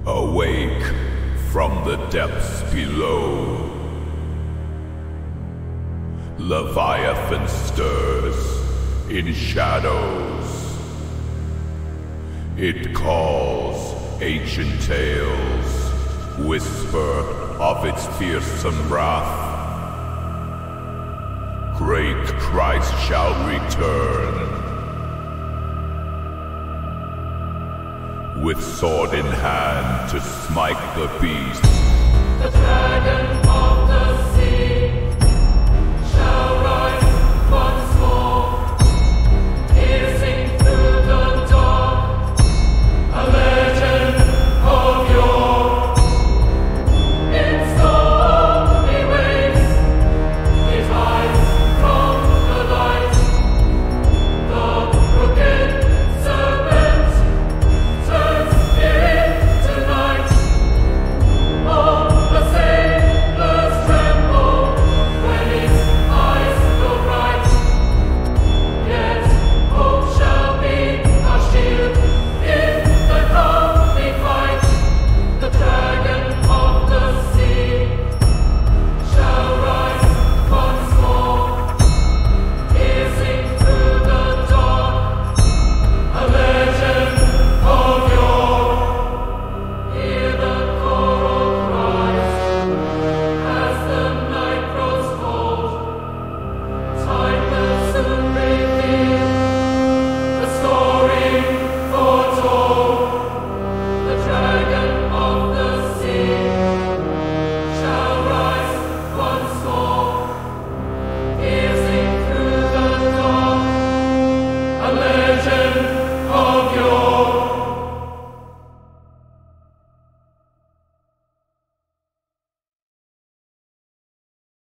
Awake from the depths below. Leviathan stirs in shadows. It calls ancient tales, whisper of its fearsome wrath. Great Christ shall return, with sword in hand to smite the beast. The dragon of